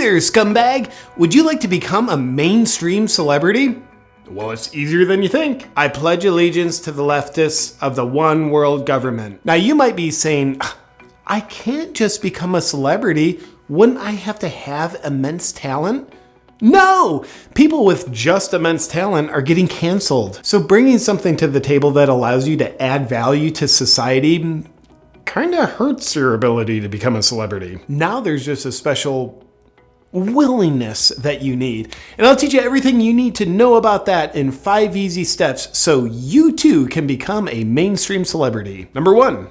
there, scumbag! Would you like to become a mainstream celebrity? Well, it's easier than you think. I pledge allegiance to the leftists of the one world government. Now you might be saying, I can't just become a celebrity. Wouldn't I have to have immense talent? No! People with just immense talent are getting canceled. So bringing something to the table that allows you to add value to society kinda hurts your ability to become a celebrity. Now there's just a special willingness that you need. And I'll teach you everything you need to know about that in 5 easy steps so you too can become a mainstream celebrity. Number 1,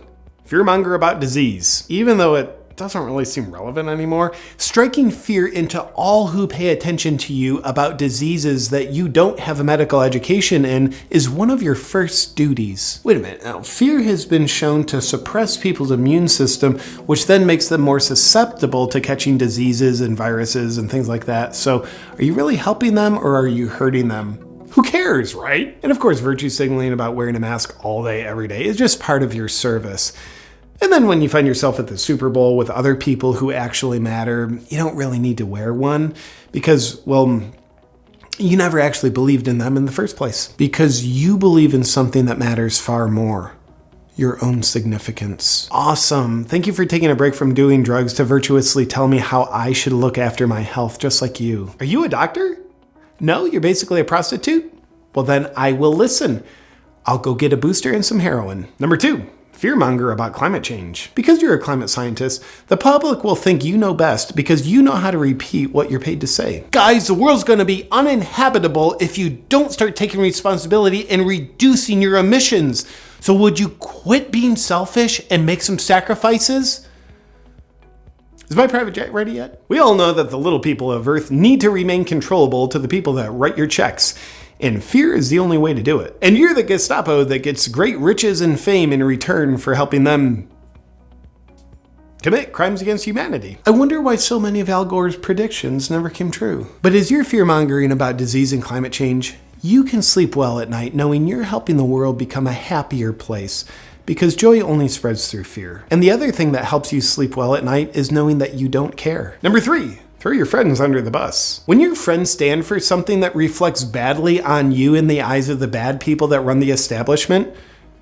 fearmonger about disease. Even though it doesn't really seem relevant anymore, striking fear into all who pay attention to you about diseases that you don't have a medical education in is one of your first duties. Wait a minute, now fear has been shown to suppress people's immune system, which then makes them more susceptible to catching diseases and viruses and things like that. So are you really helping them or are you hurting them? Who cares, right? And of course, virtue signaling about wearing a mask all day, every day is just part of your service. And then when you find yourself at the Super Bowl with other people who actually matter, you don't really need to wear one because, well, you never actually believed in them in the first place. Because you believe in something that matters far more. Your own significance. Awesome. Thank you for taking a break from doing drugs to virtuously tell me how I should look after my health just like you. Are you a doctor? No, you're basically a prostitute? Well then I will listen. I'll go get a booster and some heroin. Number 2. Fearmonger about climate change. Because you're a climate scientist, the public will think you know best because you know how to repeat what you're paid to say. Guys, the world's gonna be uninhabitable if you don't start taking responsibility and reducing your emissions. So would you quit being selfish and make some sacrifices? Is my private jet ready yet? We all know that the little people of Earth need to remain controllable to the people that write your checks. And fear is the only way to do it. And you're the Gestapo that gets great riches and fame in return for helping them commit crimes against humanity. I wonder why so many of Al Gore's predictions never came true. But as you're fear-mongering about disease and climate change, you can sleep well at night knowing you're helping the world become a happier place because joy only spreads through fear. And the other thing that helps you sleep well at night is knowing that you don't care. Number 3. Throw your friends under the bus. When your friends stand for something that reflects badly on you in the eyes of the bad people that run the establishment,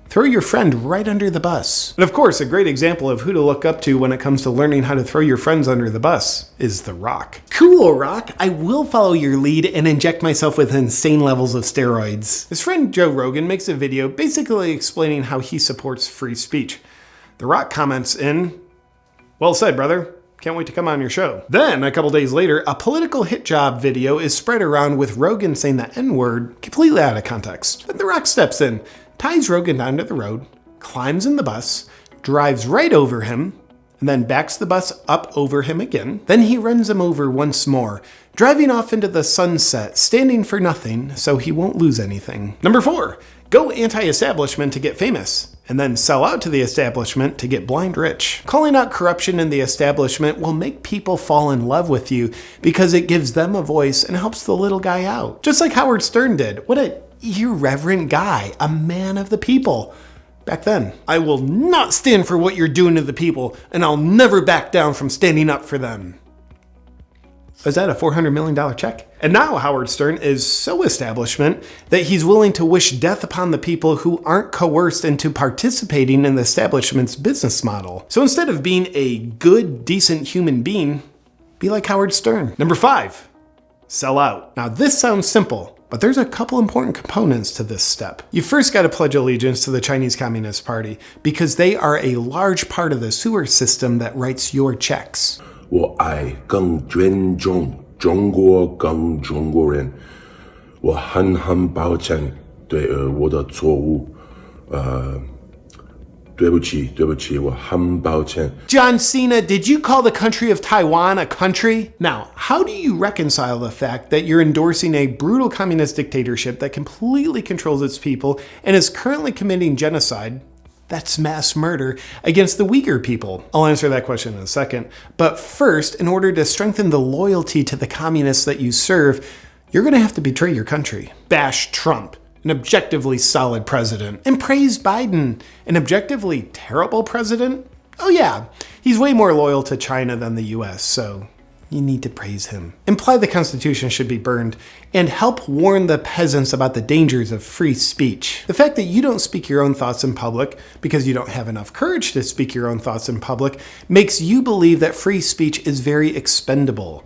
throw your friend right under the bus. And of course, a great example of who to look up to when it comes to learning how to throw your friends under the bus is The Rock. Cool, Rock. I will follow your lead and inject myself with insane levels of steroids. His friend Joe Rogan makes a video basically explaining how he supports free speech. The Rock comments in, "Well said, brother. Can't wait to come on your show." Then, a couple days later, a political hit job video is spread around with Rogan saying the N-word completely out of context. Then The Rock steps in, ties Rogan down to the road, climbs in the bus, drives right over him, and then backs the bus up over him again. Then he runs him over once more, driving off into the sunset, standing for nothing so he won't lose anything. Number 4, go anti-establishment to get famous, and then sell out to the establishment to get blind rich. Calling out corruption in the establishment will make people fall in love with you because it gives them a voice and helps the little guy out. Just like Howard Stern did. What an irreverent guy, a man of the people. Back then, I will not stand for what you're doing to the people, and I'll never back down from standing up for them. Is that a $400 million check? And now Howard Stern is so establishment that he's willing to wish death upon the people who aren't coerced into participating in the establishment's business model. So instead of being a good, decent human being, be like Howard Stern. Number 5, sell out. Now this sounds simple, but there's a couple important components to this step. You first got to pledge allegiance to the Chinese Communist Party because they are a large part of the sewer system that writes your checks. 我爱更尊重中国更中国人，我很抱歉对我的错误，对不起，我很抱歉。 John Cena, did you call the country of Taiwan a country? Now, how do you reconcile the fact that you're endorsing a brutal communist dictatorship that completely controls its people and is currently committing genocide? That's mass murder against the Uyghur people. I'll answer that question in a second. But first, in order to strengthen the loyalty to the communists that you serve, you're going to have to betray your country. Bash Trump, an objectively solid president, and praise Biden, an objectively terrible president. Oh yeah, he's way more loyal to China than the US, so You need to praise him. Imply the Constitution should be burned, and help warn the peasants about the dangers of free speech. The fact that you don't speak your own thoughts in public because you don't have enough courage to speak your own thoughts in public makes you believe that free speech is very expendable.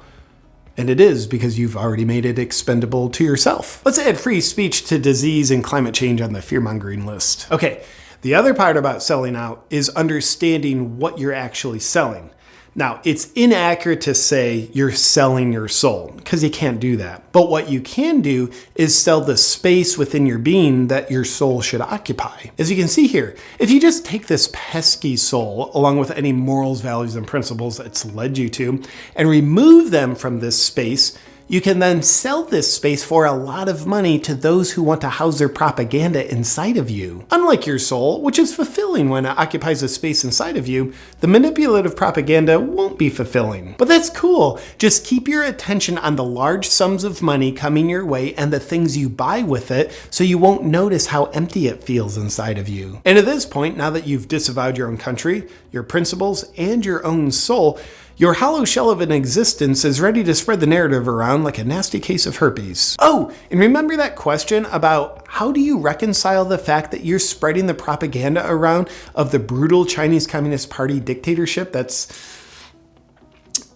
And it is, because you've already made it expendable to yourself. Let's add free speech to disease and climate change on the fear-mongering list. Okay, the other part about selling out is understanding what you're actually selling. Now, it's inaccurate to say you're selling your soul, because you can't do that. But what you can do is sell the space within your being that your soul should occupy. As you can see here, if you just take this pesky soul, along with any morals, values, and principles that's led you to, and remove them from this space, you can then sell this space for a lot of money to those who want to house their propaganda inside of you. Unlike your soul, which is fulfilling when it occupies a space inside of you, the manipulative propaganda won't be fulfilling. But that's cool. Just keep your attention on the large sums of money coming your way and the things you buy with it, so you won't notice how empty it feels inside of you. And at this point, now that you've disavowed your own country, your principles, and your own soul, your hollow shell of an existence is ready to spread the narrative around like a nasty case of herpes. Oh, and remember that question about how do you reconcile the fact that you're spreading the propaganda around of the brutal Chinese Communist Party dictatorship that's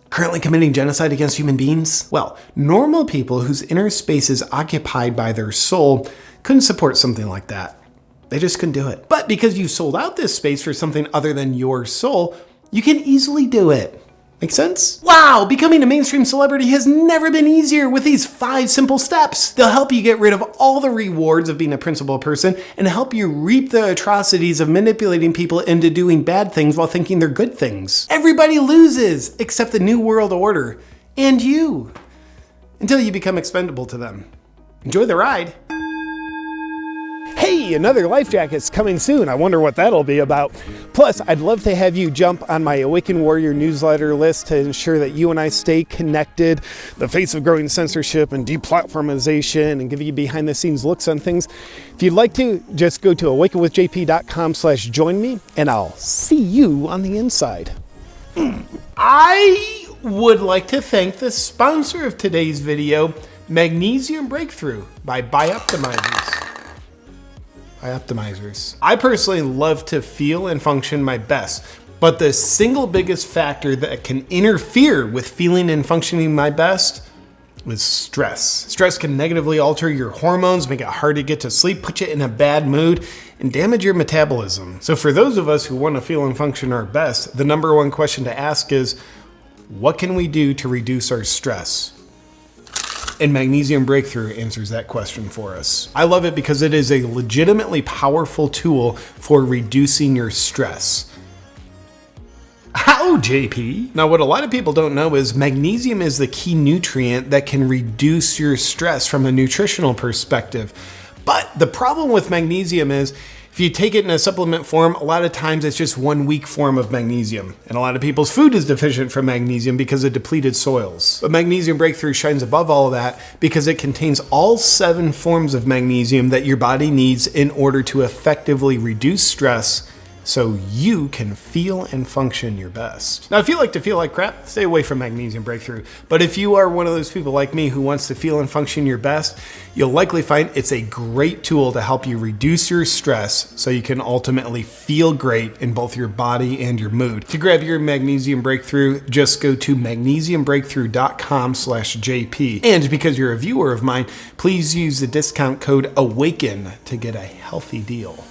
currently committing genocide against human beings? Well, normal people whose inner space is occupied by their soul couldn't support something like that. They just couldn't do it. But because you sold out this space for something other than your soul, you can easily do it. Make sense? Wow, becoming a mainstream celebrity has never been easier with these 5 simple steps. They'll help you get rid of all the rewards of being a principled person and help you reap the atrocities of manipulating people into doing bad things while thinking they're good things. Everybody loses except the New World Order and you, until you become expendable to them. Enjoy the ride. Hey, another life jacket's coming soon. I wonder what that'll be about. Plus, I'd love to have you jump on my Awaken Warrior newsletter list to ensure that you and I stay connected, the face of growing censorship and deplatformization, and give you behind the scenes looks on things. If you'd like to, just go to awakenwithjp.com/join me, and I'll see you on the inside. I would like to thank the sponsor of today's video, Magnesium Breakthrough by Bioptimizers. I personally love to feel and function my best, but the single biggest factor that can interfere with feeling and functioning my best is stress. Stress can negatively alter your hormones, make it hard to get to sleep, put you in a bad mood, and damage your metabolism. So for those of us who want to feel and function our best, the number one question to ask is, what can we do to reduce our stress? And Magnesium Breakthrough answers that question for us. I love it because it is a legitimately powerful tool for reducing your stress. How, JP? Now, what a lot of people don't know is magnesium is the key nutrient that can reduce your stress from a nutritional perspective. But the problem with magnesium is, if you take it in a supplement form, a lot of times it's just one weak form of magnesium. And a lot of people's food is deficient from magnesium because of depleted soils. But Magnesium Breakthrough shines above all of that because it contains all 7 forms of magnesium that your body needs in order to effectively reduce stress so you can feel and function your best. Now, if you like to feel like crap, stay away from Magnesium Breakthrough. But if you are one of those people like me who wants to feel and function your best, you'll likely find it's a great tool to help you reduce your stress so you can ultimately feel great in both your body and your mood. To grab your Magnesium Breakthrough, just go to magnesiumbreakthrough.com/JP. And because you're a viewer of mine, please use the discount code AWAKEN to get a healthy deal.